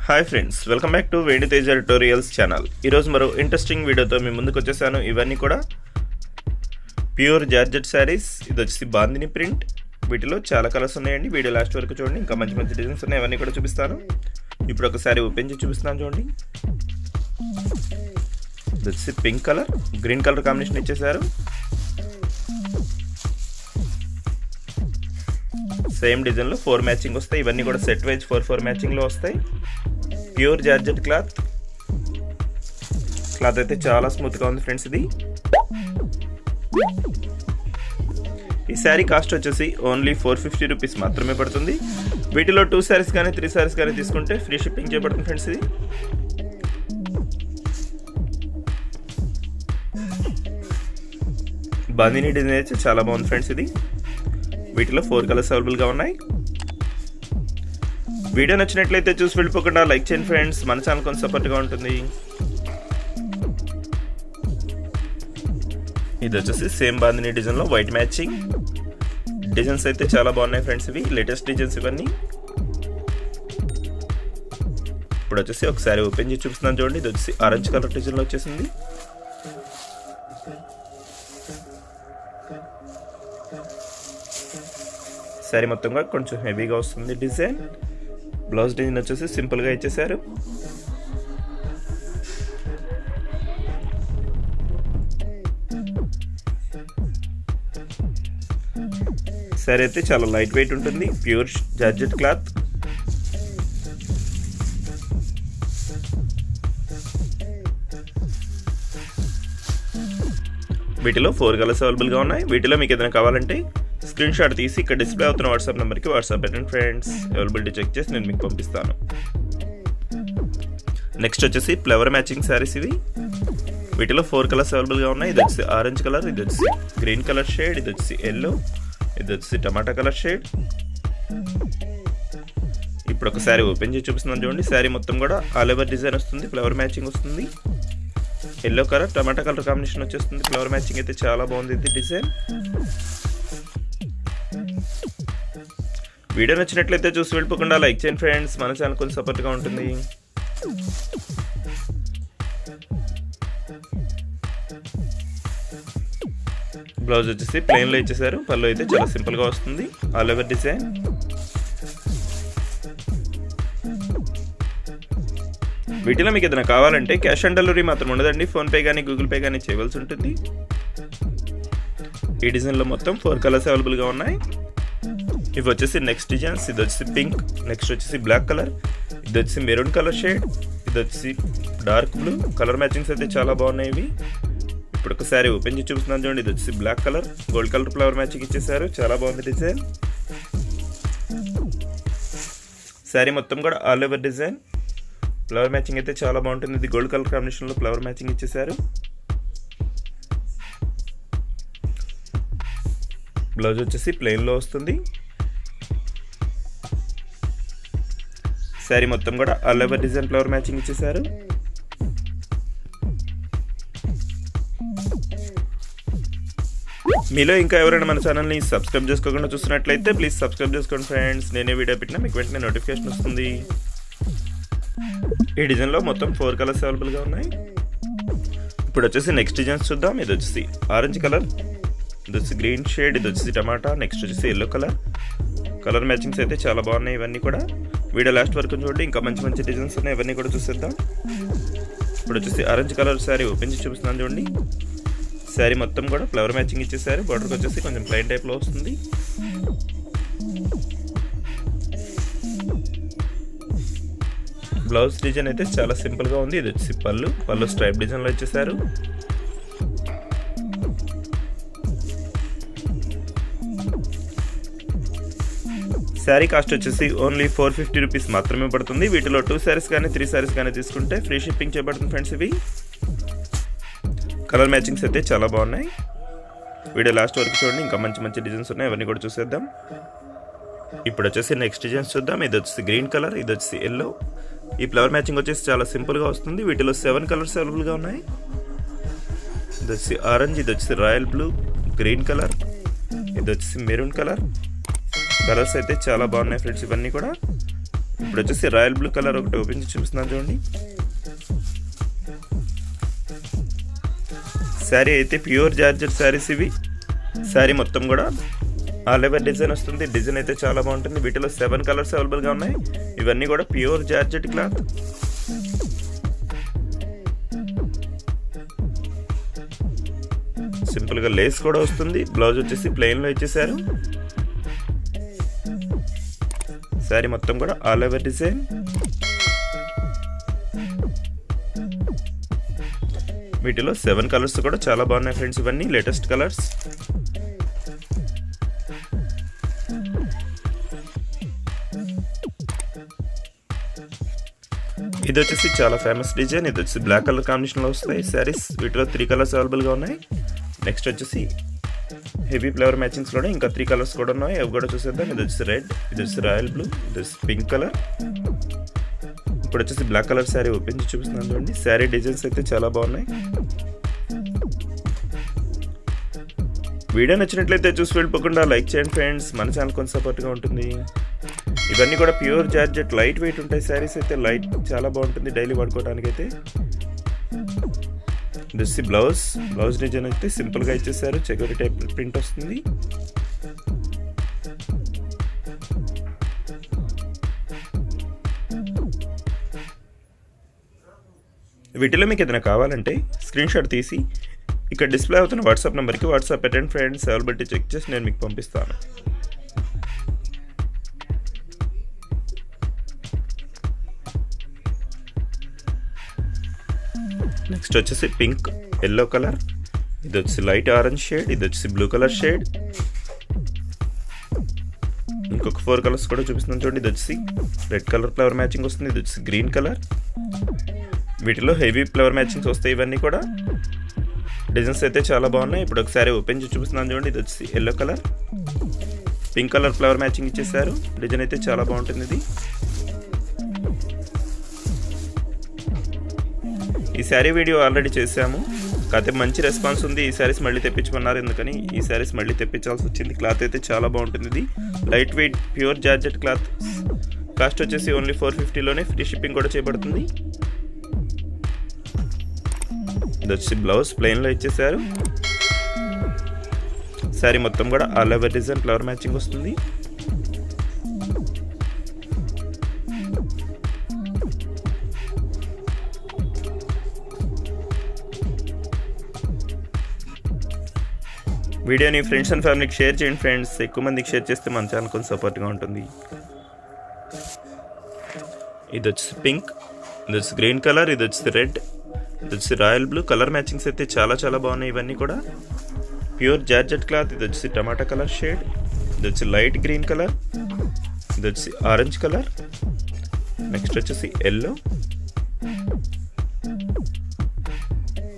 Hi friends, welcome back to Venu Teja tutorials channel. ఈరోజు మరో interesting వీడియోతో మీ ముందుకు వచ్చేసాను. ఇవన్నీ కూడా ప్యూర్ జార్జెట్ శారీస్. ఇది వచ్చేసి బాందిని ప్రింట్. వీటిలో చాలా కలర్స్ ఉన్నాయండి. వీడియో లాస్ట్ వరకు చూడండి. ఇంకా మంచి మంచి డిజైన్స్ ఉన్నాయి, అవన్నీ కూడా చూపిస్తాను. ఇప్పుడు ఒకసారి ఓపెన్ చేసి చూపిస్తాను చూడండి. ఇది వచ్చేసి pink colour, green colour combination ఇచ్చేసారు. సేమ్ డిజైన్లో 4 మ్యాచింగ్ వస్తాయి. ఇవన్నీ కూడా సెట్ వైజ్ 4 మ్యాచింగ్లో వస్తాయి. ప్యూర్ జార్జెట్ క్లాత్ అయితే చాలా స్మూత్గా ఉంది ఫ్రెండ్స్. ఇది ఈ శారీ కాస్ట్ వచ్చేసి ఓన్లీ 450 రూపీస్ మాత్రమే పడుతుంది. వీటిలో 2 శారీస్ కానీ 3 శారీస్ కానీ తీసుకుంటే ఫ్రీ షిప్పింగ్ చేయబడుతుంది ఫ్రెండ్స్. ఇది బాందిని డిజైన్ అయితే చాలా బాగుంది ఫ్రెండ్స్. ఇది వీటిలో 4 కలర్స్ అవైలబుల్గా ఉన్నాయి. వీడియో నచ్చినట్లయితే చూసి వెళ్ళిపోకుండా లైక్ చేయండి ఫ్రెండ్స్. మన ఛానల్ కొంచెం సపోర్ట్గా ఉంటుంది. ఇది వచ్చేసి సేమ్ బాందిని డిజైన్లో వైట్ మ్యాచింగ్ డిజైన్స్ అయితే చాలా బాగున్నాయి ఫ్రెండ్స్. ఇవి లేటెస్ట్ డిజైన్స్ ఇవన్నీ. ఇప్పుడు వచ్చేసి ఒకసారి ఓపెన్ చేసి చూపిస్తున్నాను చూడండి. ఇది వచ్చేసి ఆరెంజ్ కలర్ డిజైన్లో వచ్చేసింది. శారీ మొత్తంగా కొంచెం హెవీగా వస్తుంది డిజైన్. బ్లౌజ్ డిజైన్ వచ్చేసి సింపుల్గా ఇచ్చేసారు. శారీ అయితే చాలా లైట్ వెయిట్ ఉంటుంది. Pure georgette cloth. వీటిలో 4 కలర్స్ అవైలబుల్గా ఉన్నాయి. వీటిలో మీకు ఏదైనా కావాలంటే స్క్రీన్ షాట్ తీసి ఇక్కడ డిస్ప్లే అవుతున్న వాట్సాప్ నెంబర్కి వాట్సాప్ పెట్టండి ఫ్రెండ్స్. అవైలబిలిటీ చెక్ చేసి నేను మీకు పంపిస్తాను. నెక్స్ట్ వచ్చేసి ఫ్లవర్ మ్యాచింగ్ శారీస్ ఇవి. వీటిలో 4 కలర్స్ అవైలబుల్గా ఉన్నాయి. ఇది వచ్చి ఆరెంజ్ కలర్, ఇది వచ్చి గ్రీన్ కలర్ షేడ్, ఇది వచ్చి ఎల్లో, ఇది వచ్చి టమాటా కలర్ షేడ్. ఇప్పుడు ఒక శారీ ఓపెన్ చేసి చూపిస్తున్నాను చూడండి. శారీ మొత్తం కూడా ఆల్ ఓవర్ డిజైన్ వస్తుంది. ఫ్లవర్ మ్యాచింగ్ వస్తుంది. ఎల్లో కలర్ టమాటా కలర్ కాంబినేషన్ వచ్చేస్తుంది. ఫ్లవర్ మ్యాచింగ్ అయితే చాలా బాగుంది ఇది డిజైన్. వీడియో నచ్చినట్లయితే చూసి వెళ్ళిపోకుండా లైక్ చేయండి ఫ్రెండ్స్. మన ఛానల్ కొంచెం సపోర్ట్గా ఉంటుంది. బ్లౌజ్ వచ్చేసి ప్లెయిన్లో ఇచ్చేసారు. పళ్ళు అయితే చాలా సింపుల్గా వస్తుంది. All over design. వీటిలో మీకు ఏదైనా కావాలంటే క్యాష్ ఆన్ డెలివరీ మాత్రం ఉండదండి. ఫోన్పే కానీ గూగుల్ పే కానీ చేయవలసి ఉంటుంది. ఈ డిజైన్లో మొత్తం 4 కలర్స్ అవైలబుల్గా ఉన్నాయి. ఇవి వచ్చేసి నెక్స్ట్ డిజైన్స్. ఇది వచ్చేసి పింక్, నెక్స్ట్ వచ్చేసి బ్లాక్ కలర్, ఇది వచ్చేసి మెరూన్ కలర్ షేడ్, ఇది వచ్చేసి డార్క్ బ్లూ. కలర్ మ్యాచింగ్స్ అయితే చాలా బాగున్నాయి ఇవి. ఇప్పుడు ఒకసారి ఓపెన్ చేసి చూపిస్తున్నాను చూడండి. ఇది వచ్చేసి black colour, gold colour flower matching ఇచ్చేసారు. చాలా బాగుంది డిజైన్. శారీ మొత్తం కూడా all over design. Flower matching అయితే చాలా బాగుంటుంది. ఇది గోల్డ్ కలర్ కాంబినేషన్లో ఫ్లవర్ మ్యాచింగ్ ఇచ్చేసారు. బ్లౌజ్ వచ్చేసి ప్లెయిన్లో వస్తుంది. శారీ మొత్తం కూడా all over design flower matching ఇచ్చేసారు. మీలో ఇంకా ఎవరైనా మన ఛానల్ని సబ్స్క్రైబ్ చేసుకోకుండా చూస్తున్నట్లయితే ప్లీజ్ సబ్స్క్రైబ్ చేసుకోండి ఫ్రెండ్స్. నేనే వీడియో పెట్టినా మీకు వెంటనే నోటిఫికేషన్ వస్తుంది. ఈ డిజైన్లో మొత్తం 4 కలర్స్ అవైలబుల్గా ఉన్నాయి. ఇప్పుడు వచ్చేసి నెక్స్ట్ డిజైన్స్ చూద్దాం. ఇది వచ్చేసి ఆరెంజ్ కలర్, ఇది వచ్చి గ్రీన్ షేడ్, ఇది వచ్చేసి టమాటా, నెక్స్ట్ వచ్చేసి ఎల్లో కలర్. కలర్ మ్యాచింగ్స్ అయితే చాలా బాగున్నాయి. ఇవన్నీ కూడా వీడియో లాస్ట్ వరకు చూడండి. ఇంకా మంచి మంచి డిజైన్స్ ఉన్నాయి, ఇవన్నీ కూడా చూసేద్దాం. ఇప్పుడు వచ్చేసి ఆరెంజ్ కలర్ శారీ ఓపెన్ చేసి చూపిస్తున్నాను చూడండి. శారీ మొత్తం కూడా ఫ్లవర్ మ్యాచింగ్ ఇచ్చేసారు. బార్డర్కి వచ్చేసి కొంచెం ప్లెయిన్ టైప్లో వస్తుంది. బ్లౌజ్ డిజైన్ అయితే చాలా సింపుల్గా ఉంది. ఇది వచ్చేసి పళ్ళు స్ట్రైప్ డిజైన్లో ఇచ్చేసారు. శారీ కాస్ట్ వచ్చేసి ఓన్లీ 450 రూపీస్ మాత్రమే పడుతుంది. వీటిలో 2 శారీస్ కానీ 3 శారీస్ కానీ తీసుకుంటే ఫ్రీ షిప్పింగ్ చేయబడుతుంది ఫ్రెండ్స్. ఇవి కలర్ మ్యాచింగ్స్ అయితే చాలా బాగున్నాయి. వీడియో లాస్ట్ వరకు చూడండి. ఇంకా మంచి మంచి డిజైన్స్ ఉన్నాయి, అవన్నీ కూడా చూసేద్దాం. ఇప్పుడు వచ్చేసి నెక్స్ట్ డిజైన్స్ చూద్దాం. ఇది వచ్చేసి గ్రీన్ కలర్, ఇది వచ్చేసి ఎల్లో. ఈ ఫ్లవర్ మ్యాచింగ్ వచ్చేసి చాలా సింపుల్గా వస్తుంది. వీటిలో 7 కలర్స్ అవైలబుల్గా ఉన్నాయి. ఇది వచ్చేసి ఆరెంజ్, ఇది వచ్చేసి రాయల్ బ్లూ, గ్రీన్ కలర్, ఇది వచ్చేసి మెరూన్ కలర్. కలర్స్ అయితే చాలా బాగున్నాయి ఫ్రెండ్స్. ఇవన్నీ కూడా ఇప్పుడు వచ్చేసి రాయల్ బ్లూ కలర్ ఒకటి ఓపెన్ చేసి చూపిస్తున్నాను చూడండి. శారీ అయితే ప్యూర్ జార్జెట్ శారీస్ ఇవి. శారీ మొత్తం కూడా ఆల్ ఓవర్ డిజైన్ వస్తుంది. డిజైన్ అయితే చాలా బాగుంటుంది. వీటిలో 7 కలర్స్ అవైలబుల్గా ఉన్నాయి. ఇవన్నీ కూడా ప్యూర్ జార్జెట్ క్లాత్. సింపుల్గా లేస్ కూడా వస్తుంది. బ్లౌజ్ వచ్చేసి ప్లెయిన్లో ఇచ్చేసారు. శారీ మొత్తం కూడా ఆల్ ఓవర్ డిజైన్. వీటిలో 7 కలర్స్ కూడా చాలా బాగున్నాయి ఫ్రెండ్స్. ఇవన్నీ లేటెస్ట్ కలర్స్. ఇది వచ్చేసి చాలా ఫేమస్ డిజైన్. ఇది వచ్చి బ్లాక్ కలర్ కాంబినేషన్లో వస్తాయి శారీస్. వీటిలో 3 కలర్స్ అవైలబుల్గా ఉన్నాయి. నెక్స్ట్ వచ్చేసి హెవీ ఫ్లవర్ మ్యాచింగ్స్లోనే ఇంకా 3 కలర్స్ కూడా ఉన్నాయి. అవి కూడా చూసేద్దాం. ఇది వచ్చి రెడ్, ఇది వచ్చి రాయల్ బ్లూ, ఇది వచ్చి పింక్ కలర్. ఇప్పుడు వచ్చేసి బ్లాక్ కలర్ శారీ ఓపెన్ చేసి చూపిస్తున్నాను చూడండి. శారీ డిజైన్స్ అయితే చాలా బాగున్నాయి. వీడియో నచ్చినట్లయితే చూసి వెళ్ళిపోకుండా లైక్ చేయండి ఫ్రెండ్స్. మన ఛానల్ కొంచెం సపోర్ట్గా ఉంటుంది. ఇవన్నీ కూడా ప్యూర్ జార్జెట్ లైట్ వెయిట్ ఉంటాయి శారీస్ అయితే. లైట్ చాలా బాగుంటుంది డైలీ వాడుకోవడానికి అయితే. దిస్ బ్లౌజ్ డిజైన్ అయితే సింపుల్గా ఇచ్చేసారు. చెగోరి టైప్ ప్రింట్ వస్తుంది. వీటిలో మీకు ఏదైనా కావాలంటే స్క్రీన్ షాట్ తీసి ఇక్కడ డిస్ప్లే అవుతున్న వాట్సాప్ నెంబర్కి వాట్సాప్ పెట్టండి ఫ్రెండ్స్. అవైలబిలిటీ చెక్ చేసి నేను మీకు పంపిస్తాను. నెక్స్ట్ వచ్చేసి పింక్, ఎల్లో కలర్. ఇది వచ్చి లైట్ ఆరెంజ్ షేడ్, ఇది వచ్చి బ్లూ కలర్ షేడ్. ఇంకొక 4 కలర్స్ కూడా చూపిస్తున్నాను చూడండి. ఇది వచ్చి రెడ్ కలర్ ఫ్లవర్ మ్యాచింగ్ వస్తుంది. ఇది వచ్చి గ్రీన్ కలర్. వీటిలో హెవీ ఫ్లవర్ మ్యాచింగ్స్ వస్తాయి. ఇవన్నీ కూడా డిజైన్స్ అయితే చాలా బాగున్నాయి. ఇప్పుడు ఒకసారి ఓపెన్ చేసి చూపిస్తున్నాను చూడండి. ఇది వచ్చి yellow colour, pink colour flower matching ఇచ్చేసారు. డిజైన్ అయితే చాలా బాగుంటుంది. ఇది ఈ శారీ వీడియో ఆల్రెడీ చేసాము. కాకపోతే మంచి రెస్పాన్స్ ఉంది. ఈ శారీస్ మళ్ళీ తెప్పించమన్నారు. ఎందుకని ఈ శారీస్ మళ్ళీ తెప్పించాల్సి వచ్చింది. క్లాత్ అయితే చాలా బాగుంటుంది. ఇది light weight pure georgette cloth. Cost వచ్చేసి ఓన్లీ 450లోనే ఫ్రీ షిప్పింగ్ కూడా చేయబడుతుంది. ఇది వచ్చి బ్లౌజ్ ప్లెయిన్లో ఇచ్చేసారు. శారీ మొత్తం కూడా all over design flower matching వస్తుంది. వీడియోని ఫ్రెండ్స్ అండ్ ఫ్యామిలీకి షేర్ చేయండి ఫ్రెండ్స్. ఎక్కువ మందికి షేర్ చేస్తే మన ఛానల్ కొంచెం సపోర్ట్గా ఉంటుంది. ఇది వచ్చి పింక్, ఇది వచ్చి గ్రీన్ కలర్, ఇది వచ్చి రెడ్, ఇది వచ్చి రాయల్ బ్లూ. కలర్ మ్యాచింగ్స్ అయితే చాలా చాలా బాగున్నాయి. ఇవన్నీ కూడా ప్యూర్ జార్జెట్ క్లాత్. ఇది వచ్చి టమాటా కలర్ షేడ్, ఇది వచ్చి లైట్ గ్రీన్ కలర్, ఇది వచ్చి ఆరెంజ్ కలర్. నెక్స్ట్ వచ్చేసి ఎల్లో.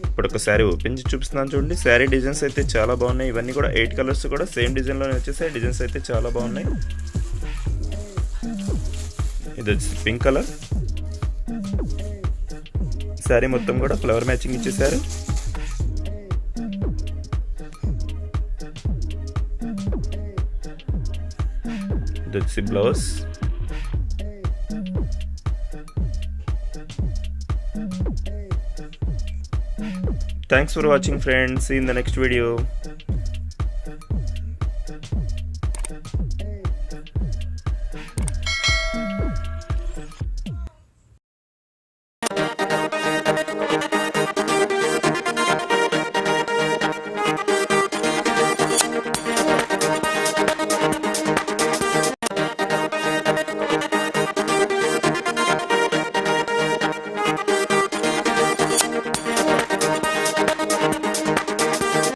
ఇప్పుడు ఒక శారీ ఓపెన్ చేసి చూపిస్తున్నాను చూడండి. శారీ డిజైన్స్ అయితే చాలా బాగున్నాయి. ఇవన్నీ కూడా 8 కలర్స్ కూడా సేమ్ డిజైన్లోనే వచ్చేసాయి. డిజైన్స్ అయితే చాలా బాగున్నాయి. ఇది వచ్చి పింక్ కలర్. శారీ మొత్తం కూడా ఫ్లవర్ మ్యాచింగ్ ఇచ్చేసారు. ఇది వచ్చి blouse. Thanks for watching friends. See you in the next video.